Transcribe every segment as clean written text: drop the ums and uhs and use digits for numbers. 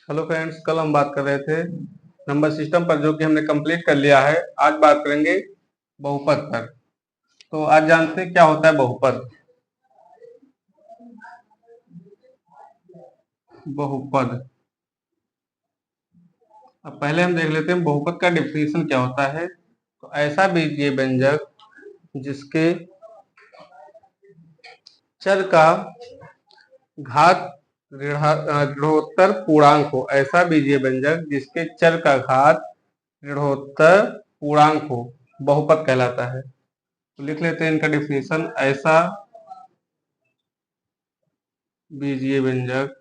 Hello friends, कल हम बात कर रहे थे नंबर सिस्टम पर, जो कि हमने कंप्लीट कर लिया है। आज बात करेंगे बहुपद पर। तो आज जानते हैं क्या होता है बहुपद। बहुपद, अब पहले हम देख लेते हैं बहुपद का डिफिनीशन क्या होता है। तो ऐसा बीजीय व्यंजक जिसके चर का घात ऋणोत्तर पूर्णांक हो। ऐसा बीजीय व्यंजक जिसके चर का घात ऋणोत्तर पूर्णांक हो, बहुपद कहलाता है। तो लिख लेते हैं इनका डिफिनीशन। ऐसा बीजीय व्यंजक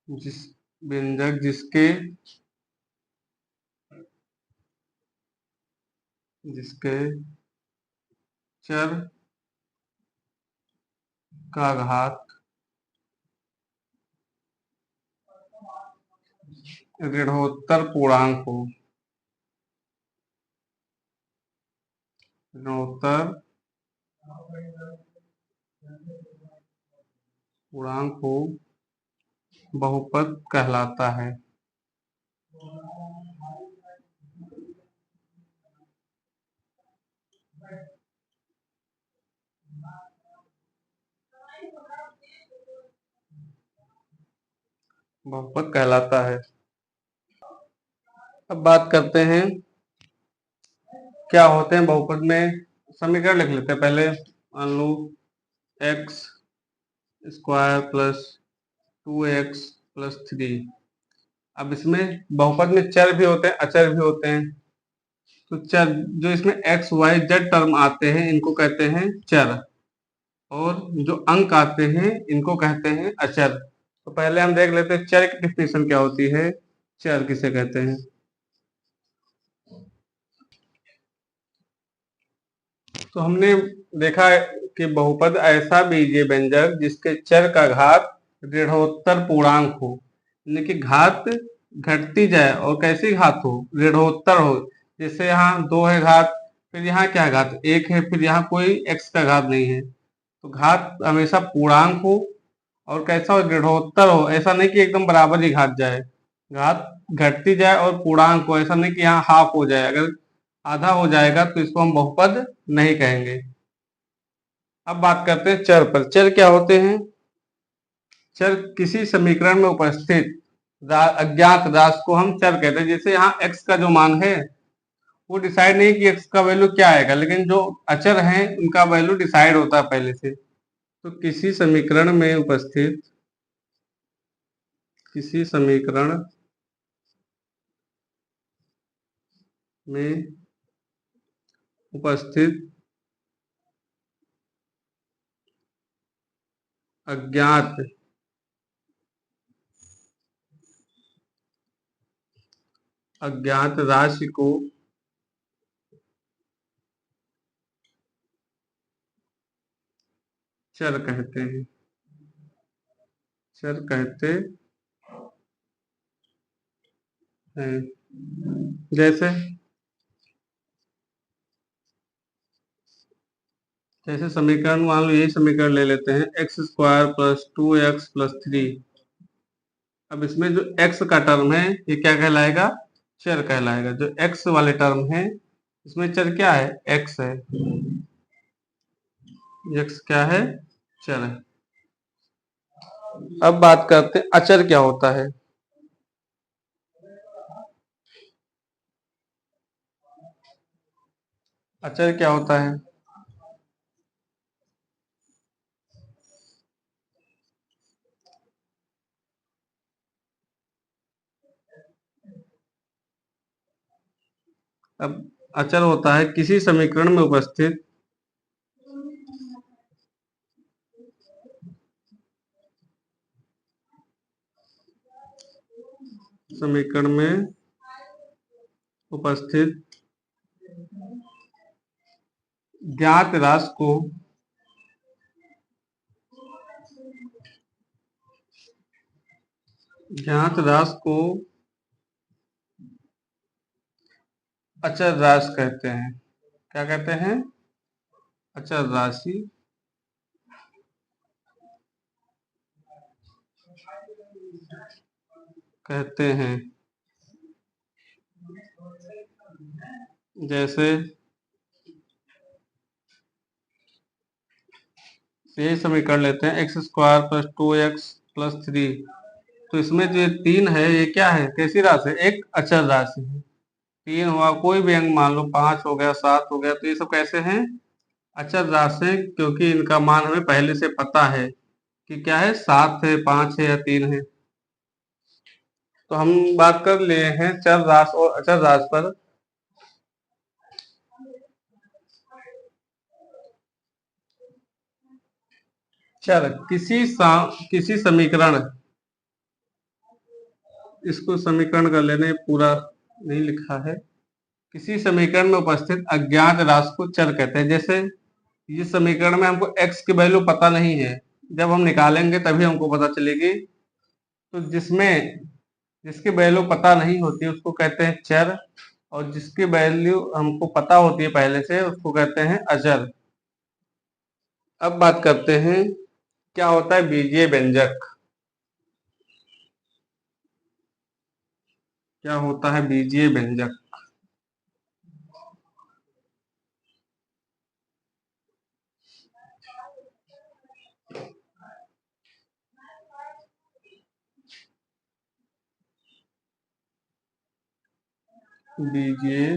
जिस व्यंजक जिसके चर का घात ऋणोत्तर पूर्णांक हो। ऋणोत्तर पूर्णांक हो, बहुपद कहलाता है। बहुपद कहलाता है। अब बात करते हैं क्या होते हैं बहुपद में। समीकरण लिख लेते हैं पहले। मान लो एक्स स्क्वायर प्लस 2x+3। अब इसमें बहुपद में चर भी होते हैं, अचर भी होते हैं। तो चर जो इसमें एक्स वाई जेड टर्म आते हैं इनको कहते हैं चर, और जो अंक आते हैं इनको कहते हैं अचर। तो पहले हम देख लेते हैं चर की डिफिनीशन क्या होती है, चर किसे कहते हैं। तो हमने देखा है कि बहुपद ऐसा बीजीय व्यंजक जिसके चर का घात ऋणोत्तर पूर्णांक हो, यानी कि घात घटती जाए और कैसी घात हो, ऋणोत्तर हो। जैसे यहाँ 2 है घात, फिर यहाँ क्या घात 1 है, फिर यहाँ कोई x का घात नहीं है। तो घात हमेशा पूर्णांक हो और कैसा हो, ऋणोत्तर हो। ऐसा नहीं कि एकदम बराबर ही घात जाए, घात घटती जाए और पूर्णांक हो। ऐसा नहीं कि यहाँ हाफ हो जाए, अगर आधा हो जाएगा तो इसको हम बहुपद नहीं कहेंगे। अब बात करते हैं चर पर। चर क्या होते हैं। चर किसी समीकरण में उपस्थित अज्ञात राशि को हम चर कहते हैं। जैसे यहाँ x का जो मान है वो डिसाइड नहीं कि x का वैल्यू क्या आएगा, लेकिन जो अचर हैं उनका वैल्यू डिसाइड होता है पहले से। तो किसी समीकरण में उपस्थित अज्ञात राशि को चर कहते हैं। चर कहते हैं। जैसे समीकरण, मान लो यही समीकरण ले लेते हैं, x² + 2x+3। अब इसमें जो x का टर्म है ये क्या कहलाएगा, चर कहलाएगा। जो x वाले टर्म है इसमें चर क्या है, x है। x क्या है, चर है। अब बात करते हैं अचर क्या होता है। अचर क्या होता है। अब अचर होता है किसी समीकरण में उपस्थित ज्ञात राशि को अचर राशि कहते हैं। क्या कहते हैं, अचर राशि कहते हैं। जैसे यही समीकरण लेते हैं, x square plus 2x plus 3। तो इसमें जो ये 3 है, ये क्या है, कैसी राशि है, एक अचर राशि है। 3 हुआ, कोई भी अंक मान लो, 5 हो गया, 7 हो गया, तो ये सब कैसे हैं, अचर राशि हैं, क्योंकि इनका मान हमें पहले से पता है कि क्या है, 7 है, 5 है या 3 है। तो हम बात कर लिए हैं चर राशि और अचर राशि पर। चर किसी समीकरण, इसको समीकरण कर लेने, पूरा नहीं लिखा है। किसी समीकरण में उपस्थित अज्ञात राशि को चर कहते हैं। जैसे इस समीकरण में हमको x की वैल्यू पता नहीं है, जब हम निकालेंगे तभी हमको पता चलेगी। तो जिसकी वैल्यू पता नहीं होती उसको कहते हैं चर, और जिसकी वैल्यू हमको पता होती है पहले से उसको कहते हैं अचर। अब बात करते हैं क्या होता है बीजीय व्यंजक। क्या होता है बीजीय व्यंजक। बीजीय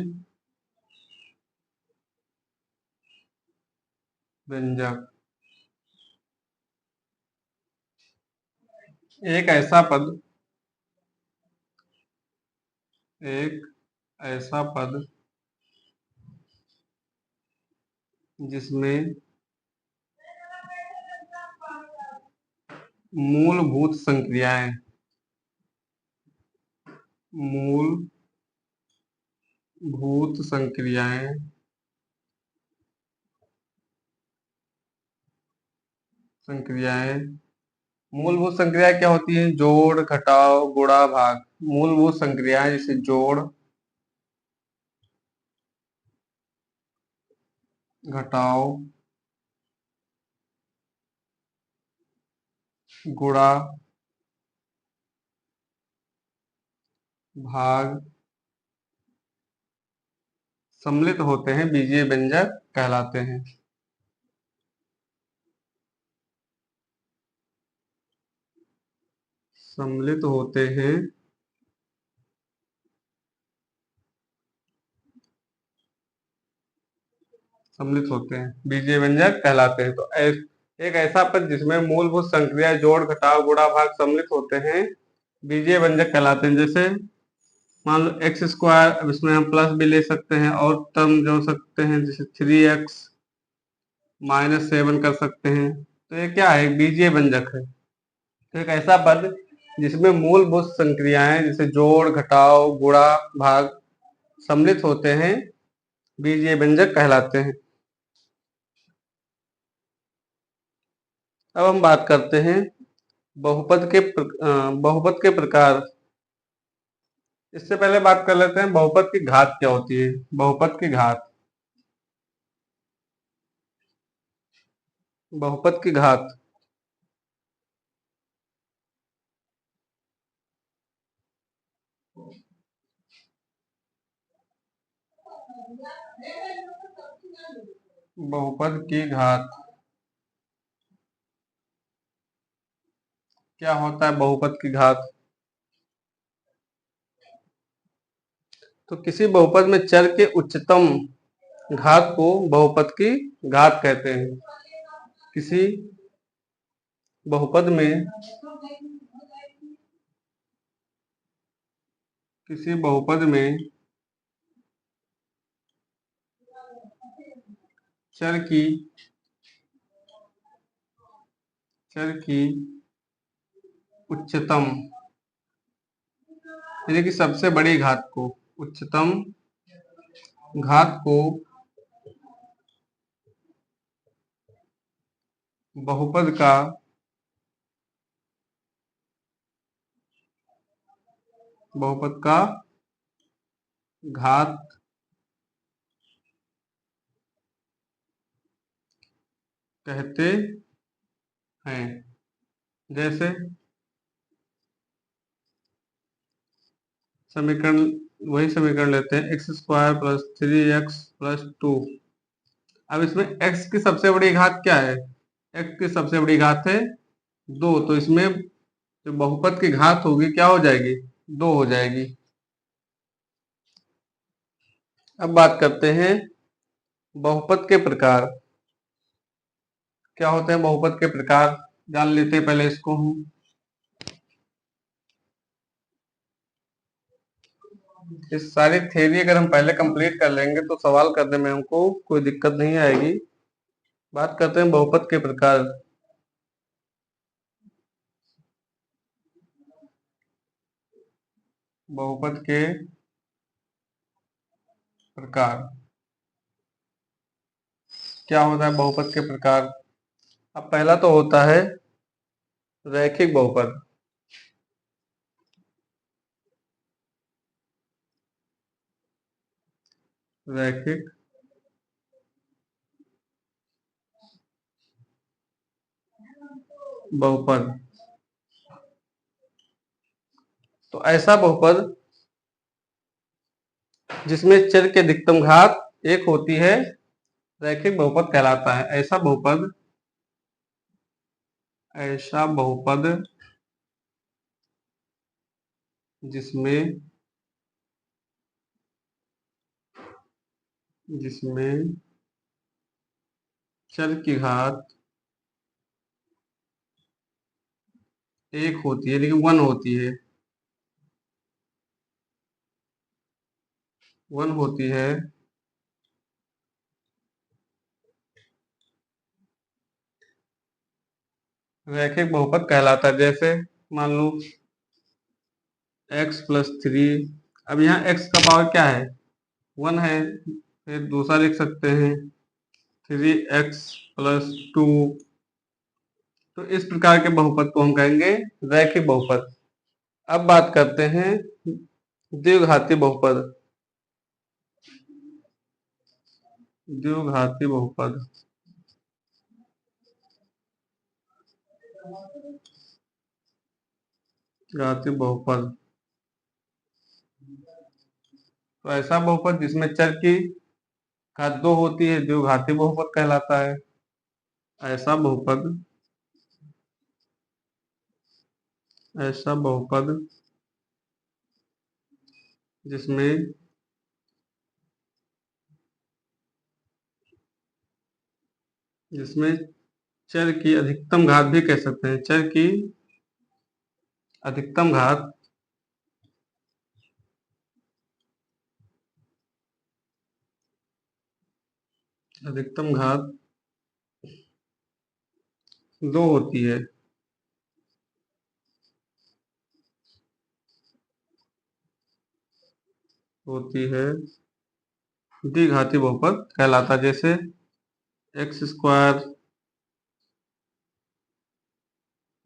व्यंजक एक ऐसा पद, एक ऐसा पद जिसमें मूलभूत संक्रियाएं, मूलभूत संक्रियाएं संक्रियाएं मूलभूत संक्रियाएं क्या होती हैं, जोड़, घटाव, गुणा, भाग। मूलभूत संक्रियाएं जैसे जोड़, घटाव, गुणा, भाग सम्मिलित होते हैं, बीजीय व्यंजक कहलाते हैं। सम्मिलित होते हैं, सम्मिलित होते हैं, बीजीय व्यंजक कहलाते हैं। तो एक ऐसा पद जिसमें मूलभूत संक्रिया जोड़, घटाव, गुणा, भाग सम्मिलित होते हैं, बीजीय व्यंजक कहलाते हैं। जैसे मान लो एक्स स्क्वायर, अब इसमें हम प्लस भी ले सकते हैं और टर्म जोड़ सकते हैं, जैसे 3x -7 कर सकते हैं। तो ये क्या है, बीजीय व्यंजक है। तो एक ऐसा पद जिसमें मूलभूत संक्रियाएं जैसे जोड़, घटाव, गुणा, भाग सम्मिलित होते हैं, बीजीय व्यंजक कहलाते हैं। अब हम बात करते हैं बहुपद के प्रकार। इससे पहले बात कर लेते हैं बहुपद की घात क्या होती है। बहुपद की घात, बहुपद की घात बहुपद की घात क्या होता है, बहुपद की घात। तो किसी बहुपद में चर के उच्चतम घात को बहुपद की घात कहते हैं। किसी बहुपद में किसी बहुपद में चर की उच्चतम, यानी कि सबसे बड़ी घात को, उच्चतम घात को बहुपद का घात कहते हैं। जैसे समीकरण, वही समीकरण लेते हैं, एक्स स्क्वायर प्लस 3x+2। अब इसमें x की सबसे बड़ी घात क्या है? x की सबसे बड़ी घात है 2, तो इसमें जो बहुपद की घात होगी क्या हो जाएगी? 2 हो जाएगी। अब बात करते हैं बहुपद के प्रकार। क्या होते हैं बहुपद के प्रकार? जान लेते हैं पहले इसको हम। इस सारी थ्योरी अगर हम पहले कंप्लीट कर लेंगे तो सवाल करने में हमको कोई दिक्कत नहीं आएगी। बात करते हैं बहुपद के प्रकार। बहुपद के प्रकार क्या होता है? बहुपद के प्रकार, अब पहला तो होता है रैखिक बहुपद। रैखिक बहुपद, तो ऐसा बहुपद जिसमें चर की अधिकतम घात 1 होती है रैखिक बहुपद कहलाता है। ऐसा बहुपद जिसमें जिसमें चर की घात 1 होती है, लेकिन 1 होती है, 1 होती है, रैखिक बहुपद कहलाता है। जैसे मान लो x+3, अब यहाँ x का पावर क्या है? 1 है, फिर दूसरा लिख सकते हैं 3x+2। तो इस प्रकार के बहुपद को हम कहेंगे रैखिक बहुपद। अब बात करते हैं द्विघाती बहुपद। द्विघाती बहुपद, घाती बहुपद, तो ऐसा बहुपद जिसमें चर की घात 2 होती है द्विघाती बहुपद कहलाता है। ऐसा बहुपद ऐसा बहुपद जिसमें जिसमें चर की अधिकतम घात भी कह सकते हैं, चर की अधिकतम घात अधिकतम घात 2 होती है। होती है द्विघाती बहुपद कहलाता है। जैसे x²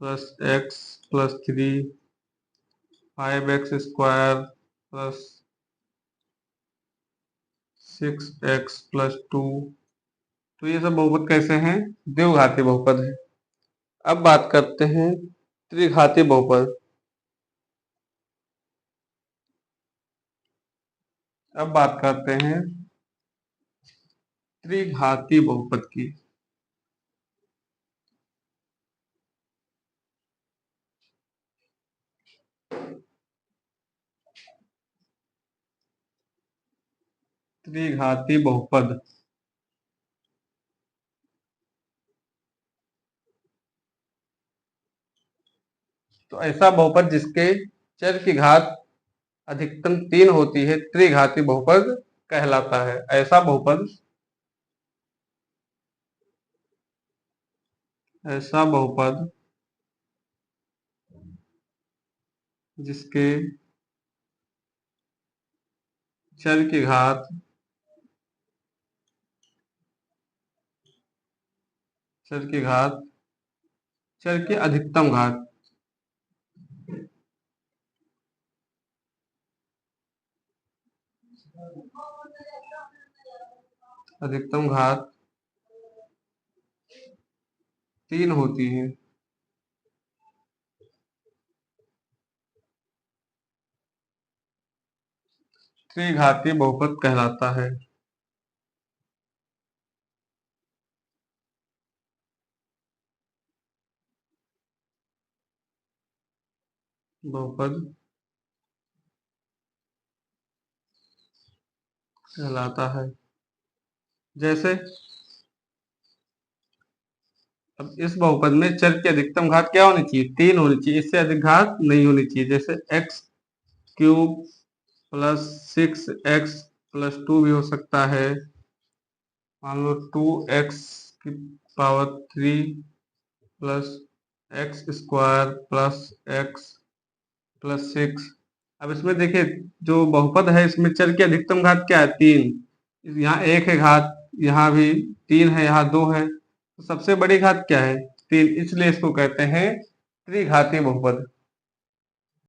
plus x+3, 5x² plus 6x+2। तो ये सब बहुपद कैसे हैं? द्विघाती बहुपद है। अब बात करते हैं त्रिघाती बहुपद। अब बात करते हैं त्रिघाती बहुपद की। त्रिघाती बहुपद, तो ऐसा बहुपद जिसके चर की घात अधिकतम 3 होती है त्रिघाती बहुपद कहलाता है। ऐसा बहुपद जिसके चर की घात चर की घात चर की अधिकतम घात अधिकतम घात 3 होती है। त्रिघाती बहुपद कहलाता है। बहुपद कहलाता है। जैसे अब इस बहुपद में चर की अधिकतम घात क्या होनी चाहिए? 3 होनी चाहिए, इससे अधिक घात नहीं होनी चाहिए। जैसे एक्स क्यूब प्लस 6x+2 भी हो सकता है। मान लो 2x³ plus x² plus x+6। अब इसमें देखिए, जो बहुपद है इसमें चर की अधिकतम घात क्या है? 3। यहाँ 1 है घात, यहाँ भी 3 है, यहाँ 2 है, तो सबसे बड़ी घात क्या है? 3, इसलिए इसको कहते हैं त्रिघाती बहुपद।